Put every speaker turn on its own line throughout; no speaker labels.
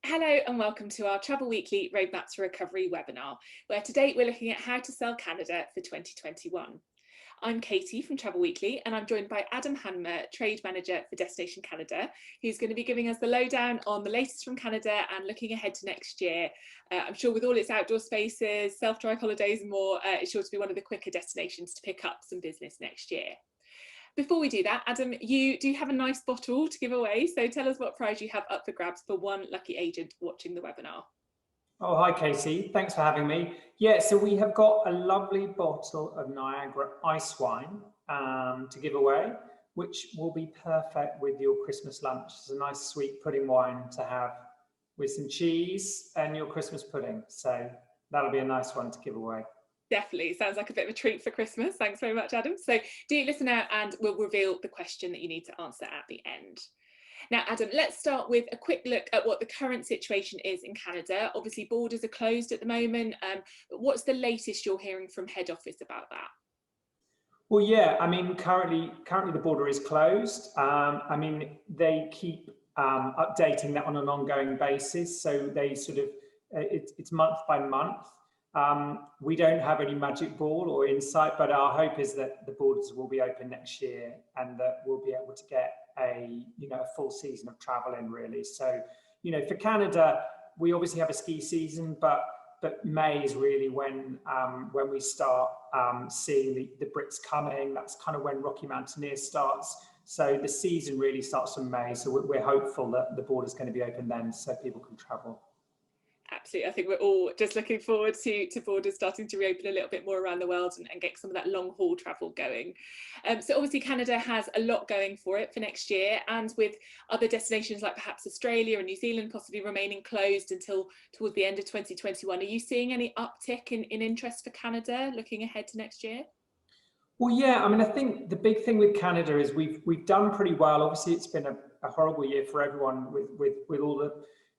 Hello and welcome to our Travel Weekly Roadmap to Recovery webinar, where today we're looking at how to sell Canada for 2021. I'm Katie from Travel Weekly and I'm joined by Adam Hanmer, Trade Manager for Destination Canada, who's going to be giving us the lowdown on the latest from Canada and looking ahead to next year. I'm sure with all its outdoor spaces, self-drive holidays and more, it's sure to be one of the quicker destinations to pick up some business next year. Before we do that, Adam, you do have a nice bottle to give away, so tell us what prize you have up for grabs for one lucky agent watching the webinar.
Oh, hi Katie, thanks for having me. Yeah, so we have got a lovely bottle of Niagara ice wine to give away, which will be perfect with your Christmas lunch. It's a nice sweet pudding wine to have with some cheese and your Christmas pudding. So that'll be a nice one to give away.
Definitely, sounds like a bit of a treat for Christmas. Thanks very much, Adam. So do listen out and we'll reveal the question that you need to answer at the end. Now, Adam, let's start with a quick look at what the current situation is in Canada. Obviously, borders are closed at the moment, but what's the latest you're hearing from head office about that?
Well, yeah, I mean, currently the border is closed. I mean, they keep updating that on an ongoing basis. So they sort of, it's month by month. We don't have any magic ball or insight, but our hope is that the borders will be open next year and that we'll be able to get a full season of travel in, really. So, for Canada, we obviously have a ski season, but May is really when we start seeing the Brits coming. That's kind of when Rocky Mountaineer starts. So the season really starts in May. So we're hopeful that the border's going to be open then so people can travel.
Absolutely. I think we're all just looking forward to borders starting to reopen a little bit more around the world and get some of that long haul travel going. So obviously Canada has a lot going for it for next year, and with other destinations like perhaps Australia and New Zealand possibly remaining closed until towards the end of 2021, are you seeing any uptick in interest for Canada looking ahead to next year?
Well, yeah, I mean, I think the big thing with Canada is we've done pretty well. Obviously, it's been a horrible year for everyone with all the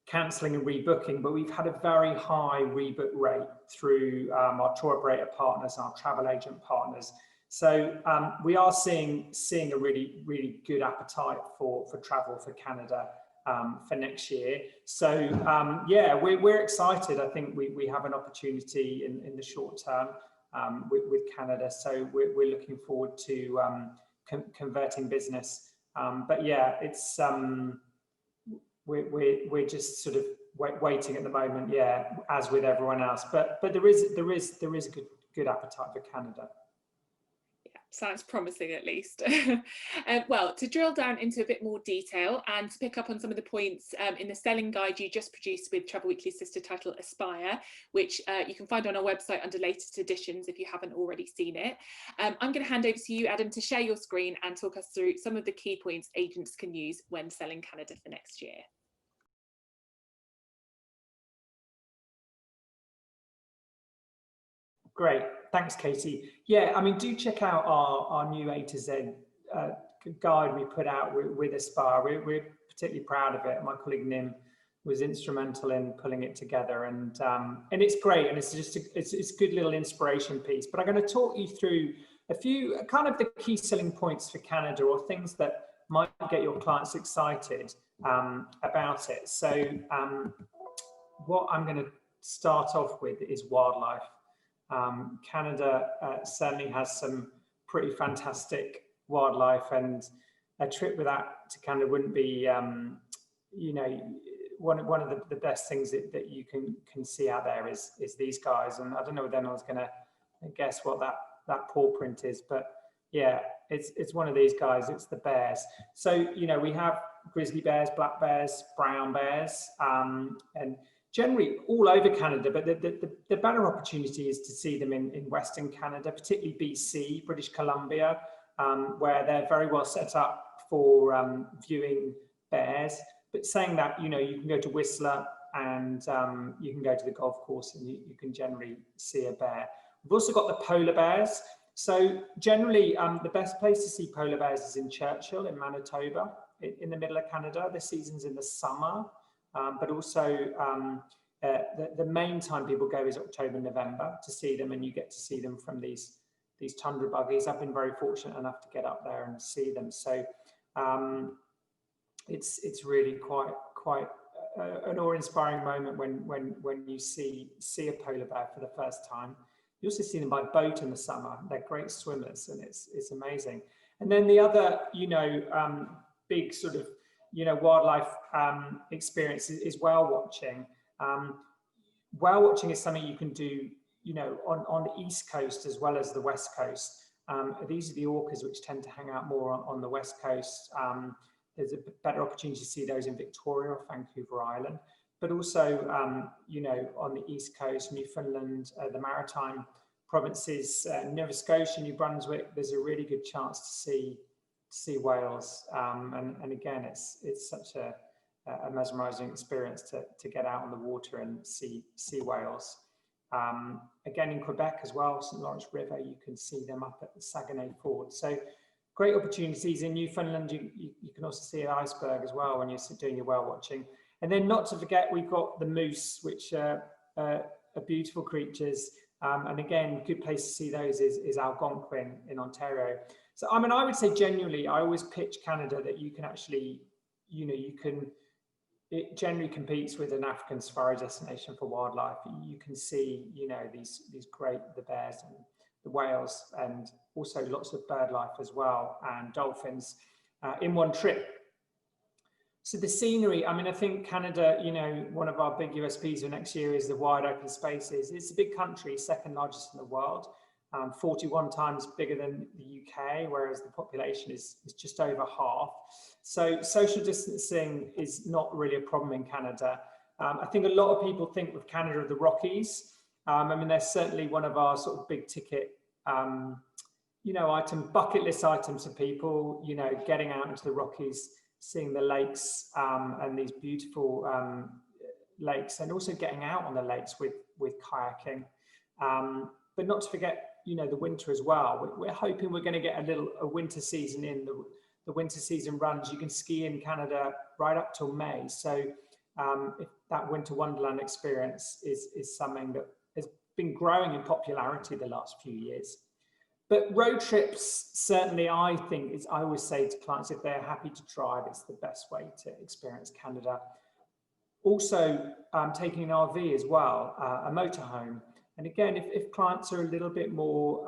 cancelling and rebooking, but we've had a very high rebook rate through our tour operator partners, our travel agent partners. So we are seeing a really good appetite for travel for Canada for next year. So yeah, we're excited. I think we have an opportunity in the short term with Canada. So we're looking forward to converting business. But yeah, it's we're just sort of waiting at the moment, yeah, as with everyone else. But there is a good appetite for Canada.
Yeah, sounds promising at least. Well, to drill down into a bit more detail and to pick up on some of the points in the selling guide you just produced with Travel Weekly's sister title Aspire, which you can find on our website under latest editions if you haven't already seen it. I'm going to hand over to you, Adam, to share your screen and talk us through some of the key points agents can use when selling Canada for next year.
Great, thanks, Katie. Yeah, I mean, do check out our new A to Z guide we put out with Aspire. We're particularly proud of it. My colleague Nim was instrumental in pulling it together, and it's great, and it's just it's a good little inspiration piece. But I'm going to talk you through a few kind of the key selling points for Canada, or things that might get your clients excited about it. So what I'm going to start off with is wildlife. Canada certainly has some pretty fantastic wildlife, and a trip with that to Canada wouldn't be, one of the best things that you can see out there is these guys. And I don't know if anyone's going to guess what that paw print is, but yeah, it's one of these guys. It's the bears. So we have grizzly bears, black bears, brown bears, and generally all over Canada, but the better opportunity is to see them in Western Canada, particularly BC, British Columbia, where they're very well set up for viewing bears. But saying that, you can go to Whistler and you can go to the golf course and you can generally see a bear. We've also got the polar bears. So generally, the best place to see polar bears is in Churchill in Manitoba, in the middle of Canada. The season's in the summer. But also the main time people go is October, November to see them, and you get to see them from these tundra buggies. I've been very fortunate enough to get up there and see them. So it's really quite an awe-inspiring moment when you see a polar bear for the first time. You also see them by boat in the summer. They're great swimmers, and it's amazing. And then the other, big sort of, wildlife experience is whale watching. Whale watching is something you can do, on the East Coast as well as the West Coast. These are the orcas which tend to hang out more on the West Coast. There's a better opportunity to see those in Victoria or Vancouver Island, but also, on the East Coast, Newfoundland, the maritime provinces, Nova Scotia, New Brunswick, there's a really good chance to see whales. And again, it's such a mesmerizing experience to get out on the water and see whales. Again, in Quebec as well, St. Lawrence River, you can see them up at the Saguenay Ford. So great opportunities. In Newfoundland, you can also see an iceberg as well when you're doing your whale watching. And then not to forget, we've got the moose, which are beautiful creatures. And again, good place to see those is Algonquin in Ontario. So, I mean, I would say genuinely, I always pitch Canada that you can actually, it generally competes with an African safari destination for wildlife. You can see, these great, the bears and the whales, and also lots of bird life as well, and dolphins in one trip. So the scenery, I mean, I think Canada, one of our big USPs for next year is the wide open spaces. It's a big country, second largest in the world, 41 times bigger than the UK, whereas the population is just over half. So social distancing is not really a problem in Canada. I think a lot of people think with Canada of the Rockies. I mean, they're certainly one of our sort of big ticket, bucket list items for people, getting out into the Rockies, seeing the lakes and these beautiful lakes, and also getting out on the lakes with kayaking. But not to forget, the winter as well. We're hoping we're going to get a winter season in. The winter season runs, you can ski in Canada right up till May. So if that winter wonderland experience is something that has been growing in popularity the last few years. But road trips, certainly, I think, I always say to clients, if they're happy to drive, it's the best way to experience Canada. Also, taking an RV as well, a motorhome. And again, if clients are a little bit more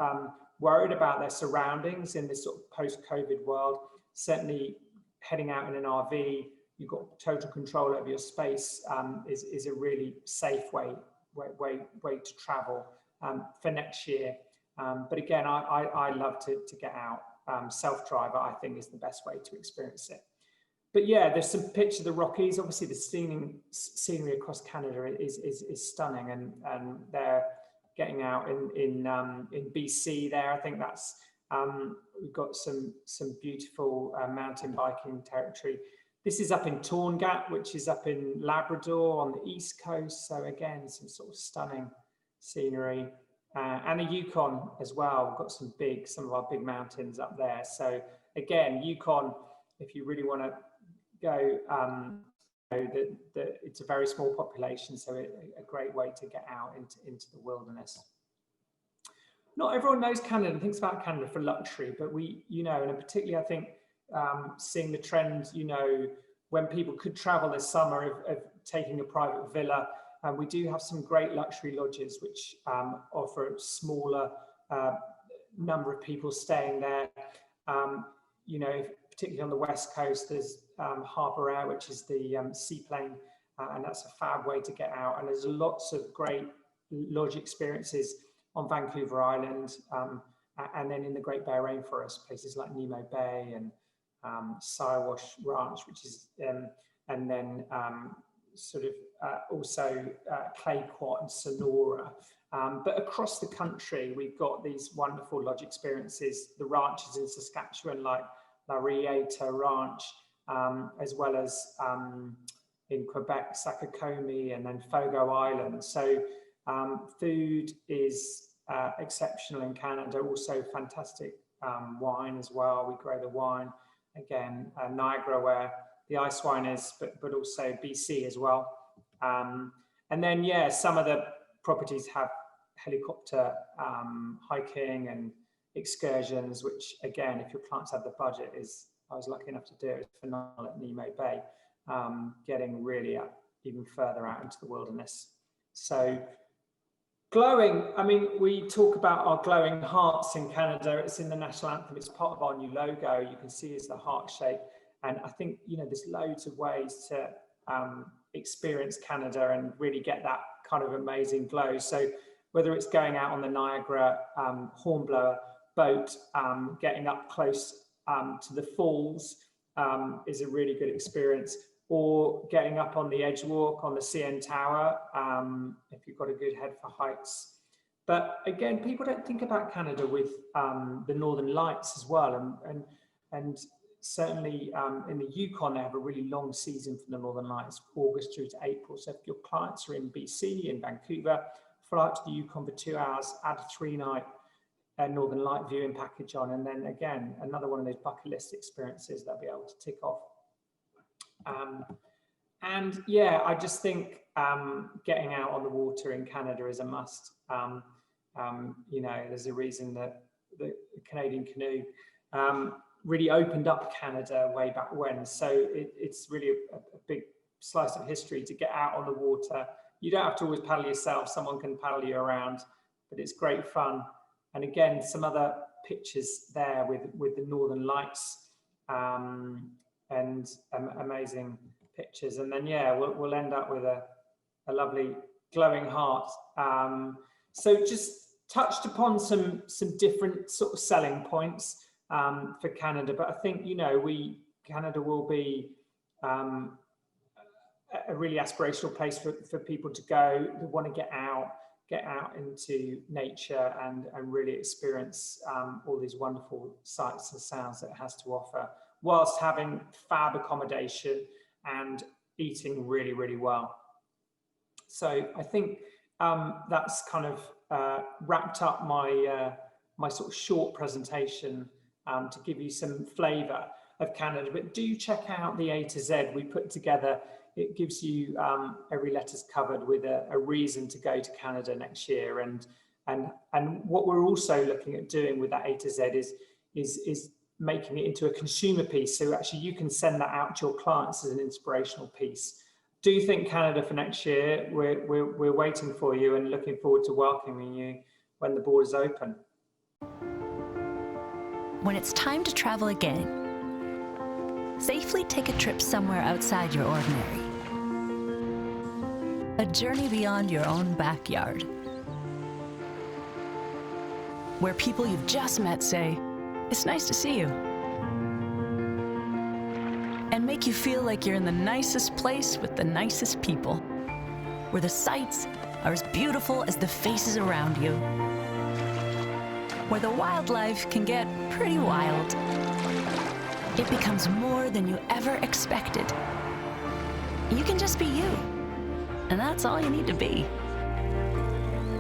worried about their surroundings in this sort of post-COVID world, certainly heading out in an RV, you've got total control over your space, is a really safe way to travel for next year. But again, I love to get out. Self-drive, I think, is the best way to experience it. But yeah, there's some pictures of the Rockies. Obviously, the scenery across Canada is stunning, and they're getting out in BC there. I think that's we've got some beautiful mountain biking territory. This is up in Torngat, which is up in Labrador on the east coast. So again, some sort of stunning scenery. And the Yukon as well. We've got some of our big mountains up there. So again, Yukon, if you really want to go, it's a very small population, so a great way to get out into the wilderness. Not everyone knows Canada and thinks about Canada for luxury, but we, and particularly I think seeing the trend, when people could travel this summer of taking a private villa. We do have some great luxury lodges which offer a smaller number of people staying there. Particularly on the West Coast, there's Harbour Air, which is the seaplane, and that's a fab way to get out. And there's lots of great lodge experiences on Vancouver Island, and then in the Great Bear Rainforest, places like Nemo Bay and Siwash Ranch, which is, and then also Clayquot and Sonora. But across the country, we've got these wonderful lodge experiences, the ranches in Saskatchewan, like La Rieta Ranch, as well as in Quebec, Sakakomi, and then Fogo Island. So food is exceptional in Canada, also fantastic wine as well. We grow the wine, again, Niagara, where the ice wine is, but also BC as well. And then, yeah, some of the properties have helicopter hiking and excursions, which again, if your clients have the budget, I was lucky enough to do it. It's phenomenal at Nemo Bay, getting really even further out into the wilderness. So glowing, I mean, we talk about our glowing hearts in Canada. It's in the national anthem. It's part of our new logo. You can see it's the heart shape. And I think, you know, there's loads of ways to experience Canada and really get that kind of amazing glow. So whether it's going out on the Niagara hornblower boat, getting up close to the falls is a really good experience, or getting up on the Edge Walk on the CN Tower if you've got a good head for heights. But again, people don't think about Canada with the Northern Lights as well, and certainly in the Yukon, they have a really long season for the Northern Lights, August through to April. So if your clients are in BC, in Vancouver, fly out to the Yukon for 2 hours, add a 3-night Northern Light viewing package on, and then again, another one of those bucket list experiences they'll be able to tick off. And yeah, I just think getting out on the water in Canada is a must. You know, there's a reason that the Canadian canoe really opened up Canada way back when. So it's really a big slice of history to get out on the water. You don't have to always paddle yourself. Someone can paddle you around, but it's great fun. And again, some other pictures there with the Northern Lights and amazing pictures. And then, yeah, we'll end up with a lovely glowing heart. So just touched upon some different sort of selling points for Canada, but I think, you know, Canada will be a really aspirational place for people to go who want to get out into nature and really experience all these wonderful sights and sounds that it has to offer, whilst having fab accommodation and eating really, really well. So I think that's kind of wrapped up my my sort of short presentation to give you some flavour of Canada. But do check out the A to Z we put together. It gives you every letter's covered with a reason to go to Canada next year. And what we're also looking at doing with that A to Z is making it into a consumer piece. So actually you can send that out to your clients as an inspirational piece. Do think Canada for next year. We're waiting for you and looking forward to welcoming you when the borders open.
When it's time to travel again, safely take a trip somewhere outside your ordinary. A journey beyond your own backyard. Where people you've just met say, "It's nice to see you." And make you feel like you're in the nicest place with the nicest people. Where the sights are as beautiful as the faces around you. Where the wildlife can get pretty wild. It becomes more than you ever expected. You can just be you, and that's all you need to be.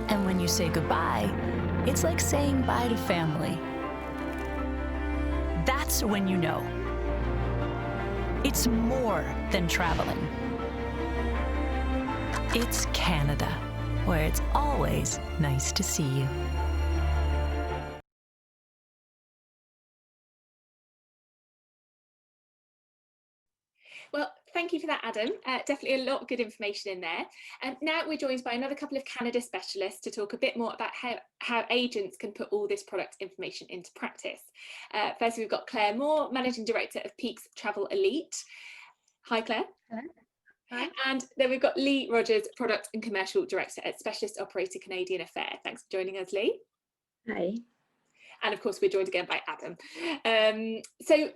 And when you say goodbye, it's like saying bye to family. That's when you know. It's more than traveling. It's Canada, where it's always nice to see you.
Well, thank you for that, Adam. Definitely a lot of good information in there. Now we're joined by another couple of Canada specialists to talk a bit more about how agents can put all this product information into practice. First, we've got Claire Moore, Managing Director of Peaks Travel Elite. Hi, Claire.
Hello. Hi.
And then we've got Lee Rogers, Product and Commercial Director at Specialist Operator Canadian Affair. Thanks for joining us, Lee.
Hi.
And of course, we're joined again by Adam. So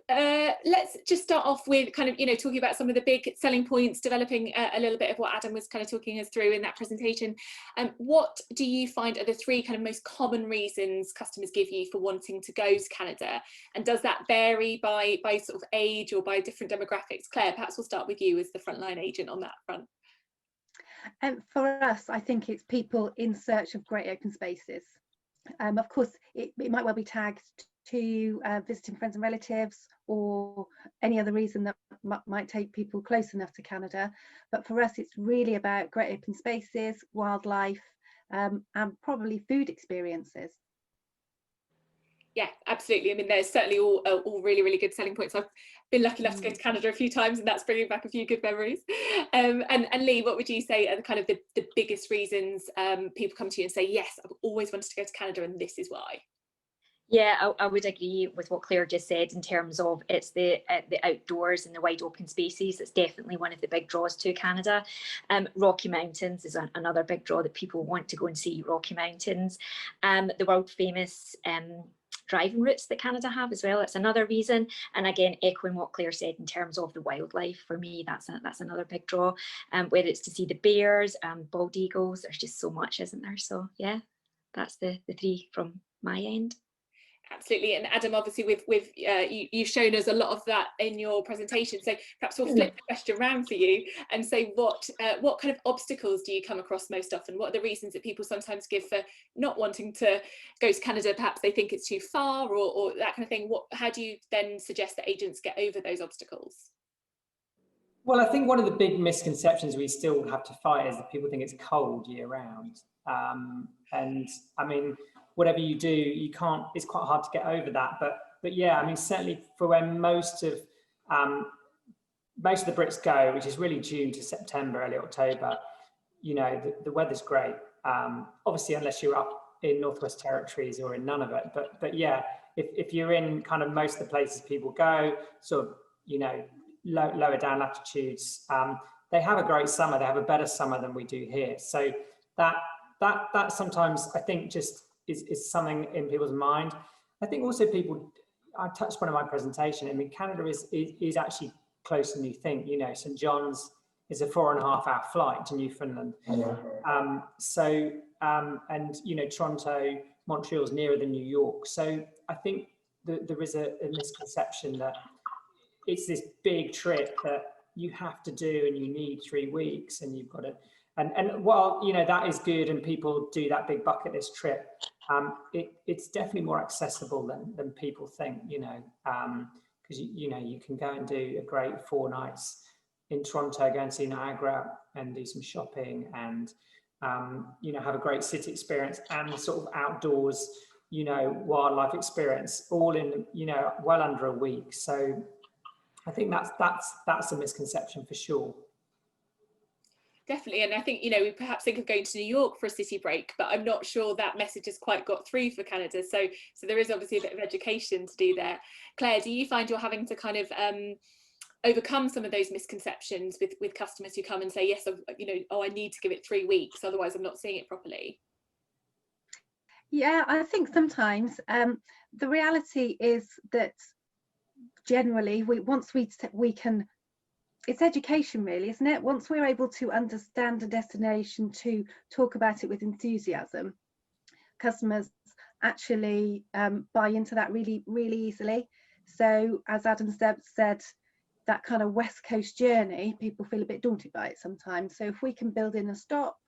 let's just start off with kind of, talking about some of the big selling points, developing a little bit of what Adam was kind of talking us through in that presentation. What do you find are the three kind of most common reasons customers give you for wanting to go to Canada? And does that vary by sort of age or by different demographics? Claire, perhaps we'll start with you as the frontline agent on that front.
For us, I think it's people in search of great open spaces. Of course, it might well be tagged to visiting friends and relatives or any other reason that might take people close enough to Canada. But for us, it's really about great open spaces, wildlife, and probably food experiences.
Yeah, absolutely. I mean, there's certainly all really, really good selling points. I've been lucky enough to go to Canada a few times, and that's bringing back a few good memories. And Lee, what would you say are the kind of the biggest reasons people come to you and say, yes, I've always wanted to go to Canada and this is why?
Yeah, I would agree with what Claire just said in terms of it's the outdoors and the wide open spaces. It's definitely one of the big draws to Canada. Rocky Mountains is another big draw that people want to go and see. Rocky Mountains, the world famous driving routes that Canada have as well. It's another reason. And again, echoing what Claire said in terms of the wildlife, for me, that's another big draw. Whether it's to see the bears, bald eagles, there's just so much, isn't there? So yeah, that's the three from my end.
Absolutely. And Adam, obviously you've shown us a lot of that in your presentation, so perhaps we'll flip the question around for you and say what kind of obstacles do you come across most often? What are the reasons that people sometimes give for not wanting to go to Canada? Perhaps they think it's too far or that kind of thing. How do you then suggest that agents get over those obstacles?
Well, I think one of the big misconceptions we still have to fight is that people think it's cold year round. And I mean, whatever you do, you can't, it's quite hard to get over that. But yeah, I mean, certainly for where most of the Brits go, which is really June to September, early October, you know, the weather's great. Obviously, unless you're up in Northwest Territories or in none of it. But yeah, if you're in kind of most of the places people go, sort of, you know, lower down latitudes, they have a great summer. They have a better summer than we do here. So that sometimes I think just is something in people's mind. I think also I touched on in my presentation, I mean, Canada is actually closer than you think. You know, St. John's is a 4.5-hour flight to Newfoundland. And, you know, Toronto, Montreal's nearer than New York. So I think there is a misconception that it's this big trip that you have to do and you need 3 weeks and you've got to, and while, you know, that is good and people do that big bucket list trip, it's definitely more accessible than people think, you know, because, you know, you can go and do a great 4 nights in Toronto, go and see Niagara and do some shopping and, you know, have a great city experience and sort of outdoors, you know, wildlife experience all in, you know, well under a week. So I think that's a misconception for sure.
Definitely. And I think, you know, we perhaps think of going to New York for a city break, but I'm not sure that message has quite got through for Canada. So there is obviously a bit of education to do there. Claire, do you find you're having to kind of overcome some of those misconceptions with customers who come and say, yes, you know, oh, I need to give it 3 weeks, otherwise I'm not seeing it properly?
Yeah, I think sometimes the reality is that generally once we can, it's education really, isn't it? Once we're able to understand a destination, to talk about it with enthusiasm, customers actually buy into that really, really easily. So as Adam said, that kind of West Coast journey, people feel a bit daunted by it sometimes. So if we can build in a stop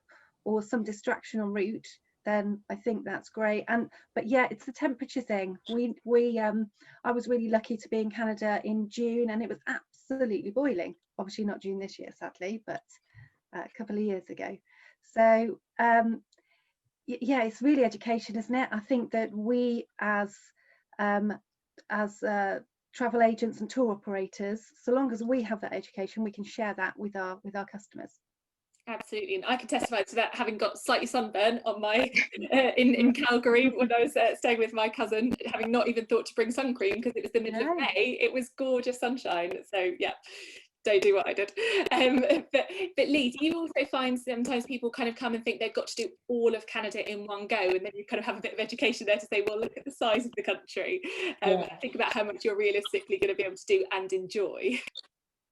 or some distraction en route, then I think that's great. But yeah, it's the temperature thing. I was really lucky to be in Canada in June and it was absolutely boiling. Obviously not June this year, sadly, but a couple of years ago. So yeah, it's really education, isn't it? I think that we as travel agents and tour operators, so long as we have that education, we can share that with our customers.
Absolutely, and I can testify to that, having got slightly sunburn on my in Calgary when I was staying with my cousin, having not even thought to bring sun cream because it was the middle of May. It was gorgeous sunshine, so yeah, don't do what I did. But Lee, do you also find sometimes people kind of come and think they've got to do all of Canada in one go, and then you kind of have a bit of education there to say, well, look at the size of the country, think about how much you're realistically going to be able to do and enjoy.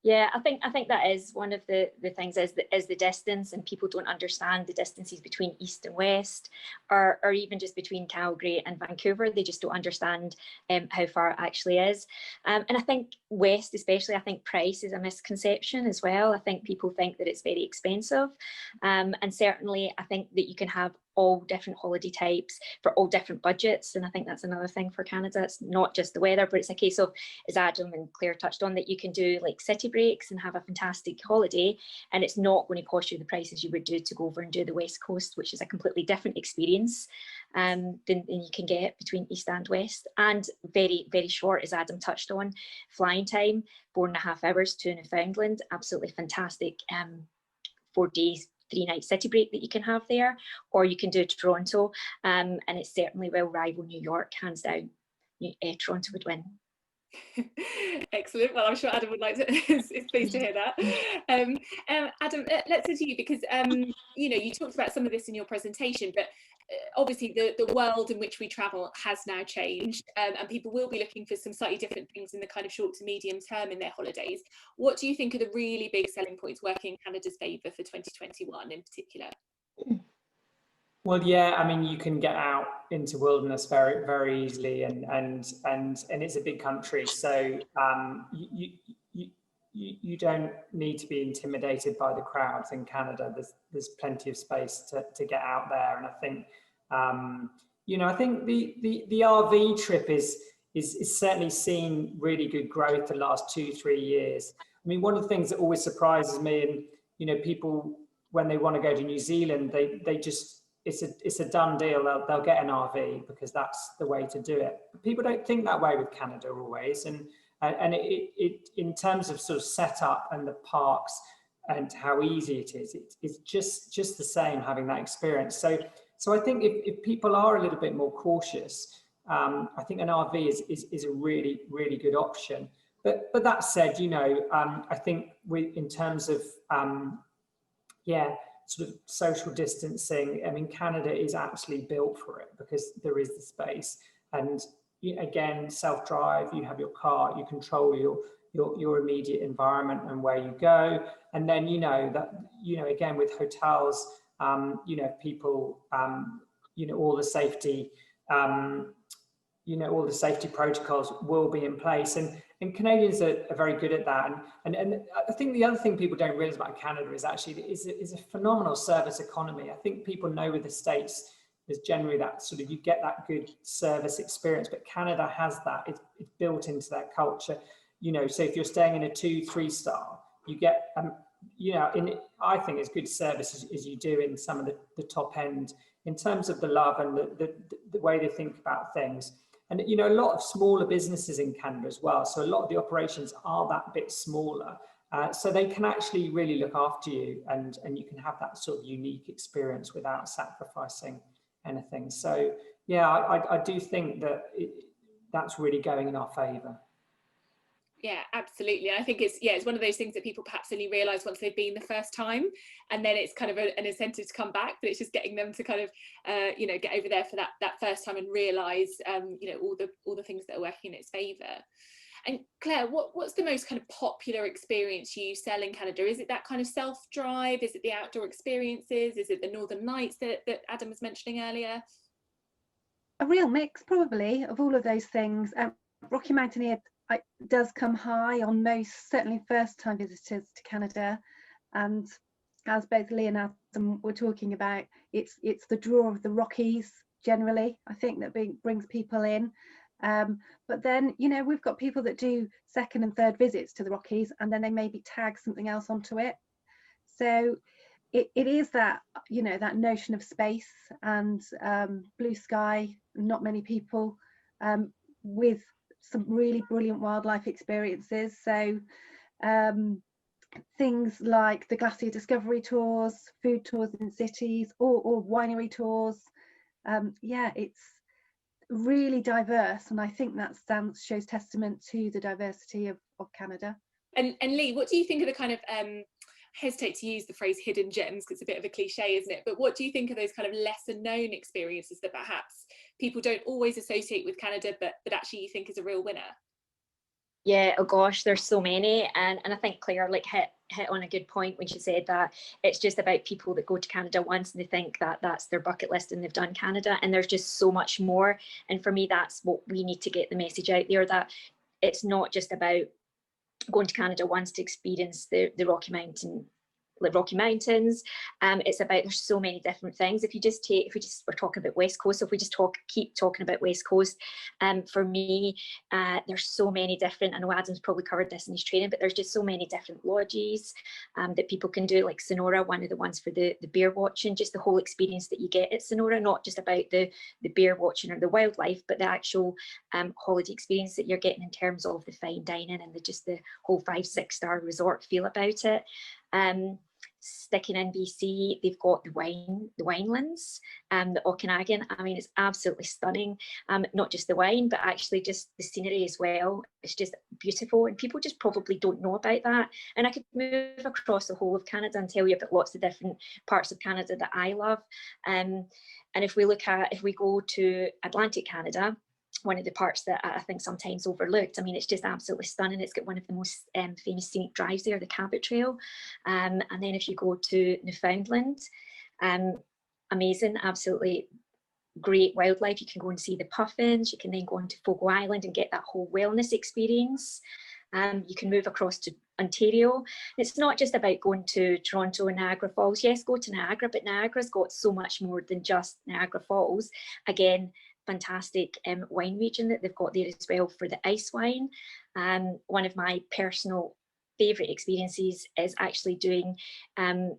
Yeah, I think that is one of the things is the distance, and people don't understand the distances between east and west, or even just between Calgary and Vancouver. They just don't understand how far it actually is. And I think west, especially, I think price is a misconception as well. I think people think that it's very expensive, and certainly I think that you can have all different holiday types for all different budgets. And I think that's another thing for Canada. It's not just the weather, but it's a case of, as Adam and Claire touched on, that you can do like city breaks and have a fantastic holiday, and it's not going to cost you the prices you would do to go over and do the West Coast, which is a completely different experience than you can get between East and West. And very, very short, as Adam touched on, flying time, 4.5 hours to Newfoundland, absolutely fantastic 4 days, 3 night city break that you can have there, or you can do Toronto, and it certainly will rival New York, hands down. Toronto would win.
Excellent. Well, I'm sure Adam would like to is pleased to hear that. Adam, let's go to you, because you know, you talked about some of this in your presentation, but obviously the world in which we travel has now changed, and people will be looking for some slightly different things in the kind of short to medium term in their holidays. What do you think are the really big selling points working in Canada's favour for 2021 in particular?
Well, yeah, I mean, you can get out into wilderness very, very easily, and it's a big country, so you don't need to be intimidated by the crowds in Canada. There's plenty of space to get out there, and I think you know, I think the RV trip is certainly seen really good growth the last 2-3 years. I mean, one of the things that always surprises me, and you know, people when they want to go to New Zealand, they just it's a done deal. They'll get an RV because that's the way to do it. But people don't think that way with Canada always, and it in terms of sort of setup and the parks and how easy it is, it's just the same having that experience. So I think if people are a little bit more cautious, I think an RV is a really, really good option. But that said, you know, I think in terms of yeah, sort of social distancing, I mean, Canada is actually built for it because there is the space. And again, self-drive, you have your car, you control your immediate environment and where you go. And then, you know, that, you know, again, with hotels, you know, people, you know, all the safety, you know, all the safety protocols will be in place. And Canadians are very good at that. And I think the other thing people don't realize about Canada is actually is a phenomenal service economy. I think people know with the States, there's generally that sort of, you get that good service experience, but Canada has that. It's built into their culture. You know, so if you're staying in a 2-3 star, you get, you know, I think as good service as you do in some of the top end in terms of the love and the way they think about things. And, you know, a lot of smaller businesses in Canada as well. So a lot of the operations are that bit smaller. So they can actually really look after you, and you can have that sort of unique experience without sacrificing anything. So, yeah, I do think that that's really going in our favour.
Yeah, absolutely. I think it's one of those things that people perhaps only realise once they've been the first time, and then it's kind of an incentive to come back. But it's just getting them to kind of you know, get over there for that first time and realise you know, all the things that are working in its favour. And Claire, what's the most kind of popular experience you sell in Canada? Is it that kind of self-drive? Is it the outdoor experiences? Is it the Northern Lights that Adam was mentioning earlier?
A real mix, probably, of all of those things. Rocky Mountaineer does come high on most, certainly first-time visitors to Canada, and as both Lee and Adam were talking about, it's the draw of the Rockies generally, I think, that brings people in. But then, you know, we've got people that do second and third visits to the Rockies, and then they maybe tag something else onto it. So it is that, you know, that notion of space and blue sky, not many people, with some really brilliant wildlife experiences. So things like the glacier discovery tours, food tours in cities, or winery tours. Yeah, it's really diverse, and I think that shows testament to the diversity of Canada.
And Lee, what do you think of the kind of hesitate to use the phrase hidden gems because it's a bit of a cliche, isn't it? But what do you think of those kind of lesser known experiences that perhaps people don't always associate with Canada, but actually you think is a real winner?
Yeah, oh gosh, there's so many, and I think Claire like hit on a good point when she said that it's just about people that go to Canada once and they think that that's their bucket list and they've done Canada, and there's just so much more. And for me, that's what we need to get the message out there, that it's not just about going to Canada once to experience the Rocky Mountain Rocky Mountains. It's about, there's so many different things. If we're talking about West Coast, so if we just keep talking about West Coast, for me, there's so many different, I know Adam's probably covered this in his training, but there's just so many different lodges that people can do, like Sonora, one of the ones for the bear watching, just the whole experience that you get at Sonora, not just about the bear watching or the wildlife, but the actual holiday experience that you're getting in terms of the fine dining and just the whole 5-6 star resort feel about it. Sticking in BC, they've got the winelands, the Okanagan. I mean, it's absolutely stunning. Not just the wine, but actually just the scenery as well. It's just beautiful, and people just probably don't know about that. And I could move across the whole of Canada and tell you about lots of different parts of Canada that I love. And if we go to Atlantic Canada, one of the parts that I think sometimes overlooked. I mean, it's just absolutely stunning. It's got one of the most famous scenic drives there, the Cabot Trail. And then if you go to Newfoundland, amazing, absolutely great wildlife. You can go and see the puffins. You can then go on to Fogo Island and get that whole wellness experience. You can move across to Ontario. It's not just about going to Toronto and Niagara Falls. Yes, go to Niagara, but Niagara's got so much more than just Niagara Falls. Again, fantastic wine region that they've got there as well for the ice wine. One of my personal favourite experiences is actually doing the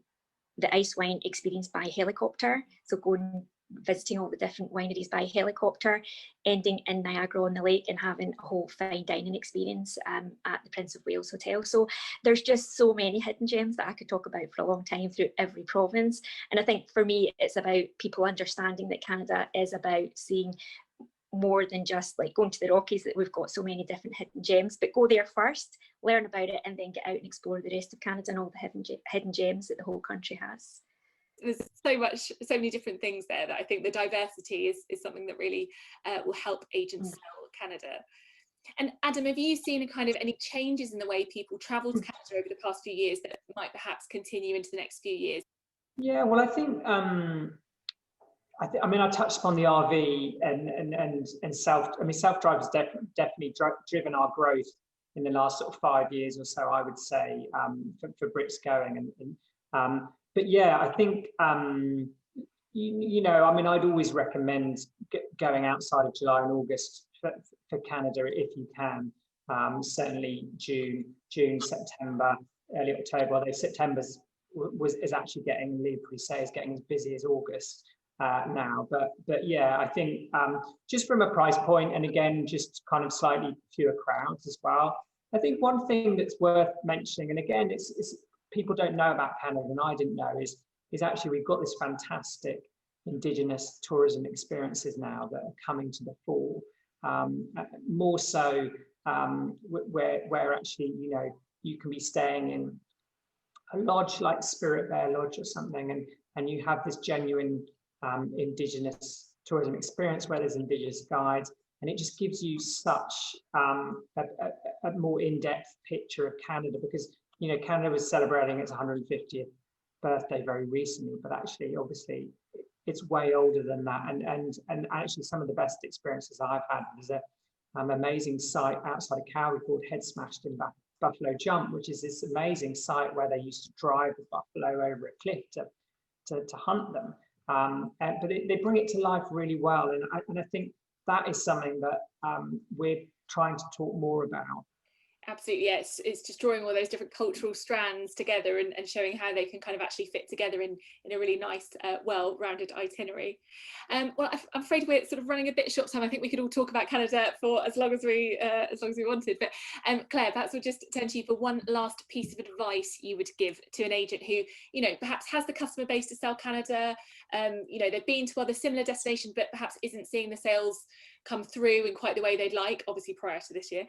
ice wine experience by helicopter. So going visiting all the different wineries by helicopter, ending in Niagara-on-the-Lake and having a whole fine dining experience at the Prince of Wales Hotel. So there's just so many hidden gems that I could talk about for a long time through every province. And I think for me, it's about people understanding that Canada is about seeing more than just like going to the Rockies, that we've got so many different hidden gems, but go there first, learn about it, and then get out and explore the rest of Canada and all the hidden gems that the whole country has.
There's so many different things there that I think the diversity is something that really will help agents sell Canada. And Adam, have you seen any changes in the way people travel to Canada over the past few years that might perhaps continue into the next few years?
Yeah, well, I think I mean, I touched upon the RV and self-drive has definitely driven our growth in the last sort of 5 years or so, I would say, for Brits going. But yeah, I think, you know, I mean, I'd always recommend going outside of July and August for Canada if you can. Certainly June, September, early October, although September is actually getting, Leah probably say, is getting as busy as August now. But yeah, I think just from a price point, and again, just kind of slightly fewer crowds as well. I think one thing that's worth mentioning, and again, it's people don't know about Canada, and I didn't know, is actually we've got this fantastic Indigenous tourism experiences now that are coming to the fore, more so where actually, you know, you can be staying in a lodge like Spirit Bear Lodge or something, and you have this genuine Indigenous tourism experience where there's Indigenous guides, and it just gives you such a more in-depth picture of Canada, because, you know, Canada was celebrating its 150th birthday very recently, but actually, obviously, it's way older than that. And actually, some of the best experiences I've had was an amazing site outside of Calgary called Head Smashed in Buffalo Jump, which is this amazing site where they used to drive the buffalo over a cliff to hunt them. But they bring it to life really well, and I think that is something that we're trying to talk more about.
Absolutely, yes. It's just drawing all those different cultural strands together and showing how they can kind of actually fit together in a really nice, well-rounded itinerary. Well, I'm afraid we're sort of running a bit short time. I think we could all talk about Canada for as long as we wanted. But Claire, perhaps we'll just turn to you for one last piece of advice you would give to an agent who, you know, perhaps has the customer base to sell Canada. You know, they've been to other similar destinations, but perhaps isn't seeing the sales come through in quite the way they'd like, obviously prior to this year.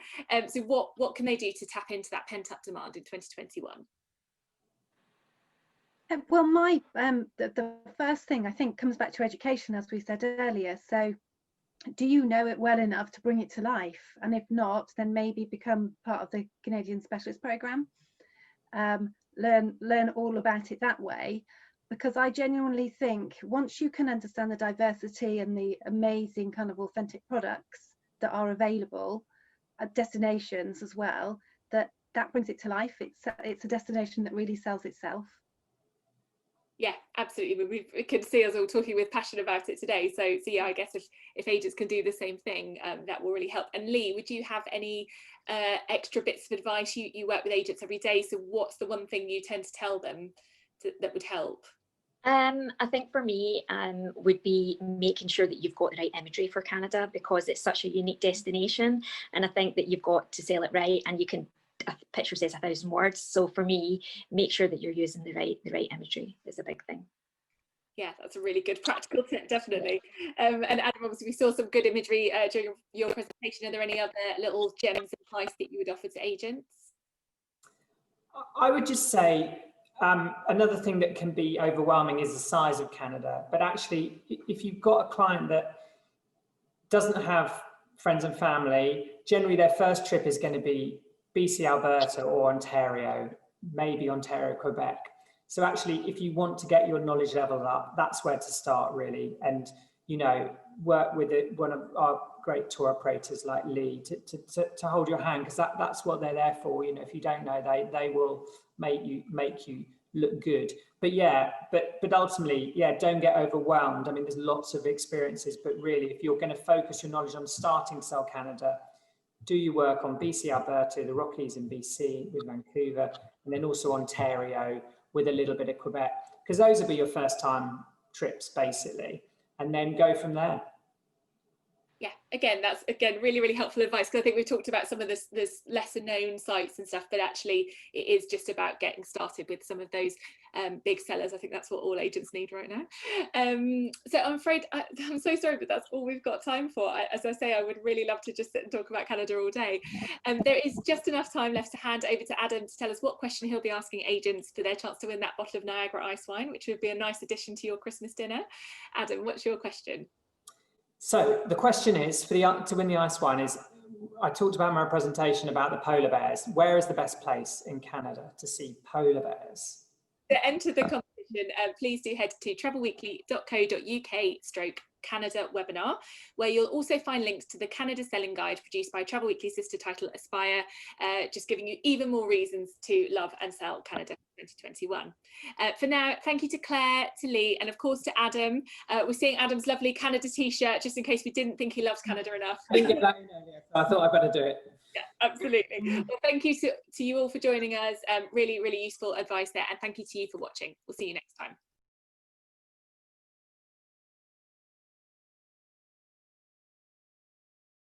So what can they do to tap into that pent-up demand in 2021?
Well, the first thing I think comes back to education, as we said earlier. So do you know it well enough to bring it to life? And if not, then maybe become part of the Canadian Specialist Programme. Learn all about it that way, because I genuinely think once you can understand the diversity and the amazing kind of authentic products that are available at destinations as well, that brings it to life. It's a destination that really sells itself.
Yeah, absolutely. We can see us all talking with passion about it today. So yeah, I guess if agents can do the same thing, that will really help. And Lee, would you have any extra bits of advice? You work with agents every day, so what's the one thing you tend to tell them that would help?
I think for me would be making sure that you've got the right imagery for Canada, because it's such a unique destination, and I think that you've got to sell it right, and you can, a picture says 1,000 words. So for me, make sure that you're using the right imagery is a big thing.
Yeah, that's a really good practical tip, definitely. And Adam, obviously we saw some good imagery during your presentation. Are there any other little gems of advice that you would offer to agents?
I would just say another thing that can be overwhelming is the size of Canada. But actually, if you've got a client that doesn't have friends and family, generally their first trip is going to be BC, Alberta, or Ontario, maybe Ontario, Quebec. So actually, if you want to get your knowledge level up, that's where to start, really. And, you know, work with one of our great tour operators like Lee to hold your hand, because that's what they're there for. You know, if you don't know, they will make you look good. But yeah, but ultimately, yeah, don't get overwhelmed. I mean, there's lots of experiences, but really, if you're going to focus your knowledge on starting Sell Canada, do your work on BC, Alberta, the Rockies in BC with Vancouver, and then also Ontario with a little bit of Quebec, because those will be your first time trips basically, and then go from there.
Yeah, again, that's really, really helpful advice, because I think we've talked about some of this lesser known sites and stuff, but actually it is just about getting started with some of those big sellers. I think that's what all agents need right now. So I'm afraid I'm so sorry, but that's all we've got time for. As I say, I would really love to just sit and talk about Canada all day. There is just enough time left to hand over to Adam to tell us what question he'll be asking agents for their chance to win that bottle of Niagara ice wine, which would be a nice addition to your Christmas dinner. Adam, what's your question?
So the question is, to win the ice wine is, I talked about my presentation about the polar bears. Where is the best place in Canada to see polar bears?
To enter the competition, please do head to travelweekly.co.uk/Canada webinar, where you'll also find links to the Canada Selling Guide produced by Travel Weekly sister title Aspire, just giving you even more reasons to love and sell Canada 2021. For now, thank you to Claire, to Lee, and of course to Adam. We're seeing Adam's lovely Canada t-shirt, just in case we didn't think he loves Canada enough.
I didn't get that in earlier, so I thought I'd better do it.
Yeah, absolutely. Well, thank you to you all for joining us. Really, really useful advice there, and thank you to you for watching. We'll see you next time.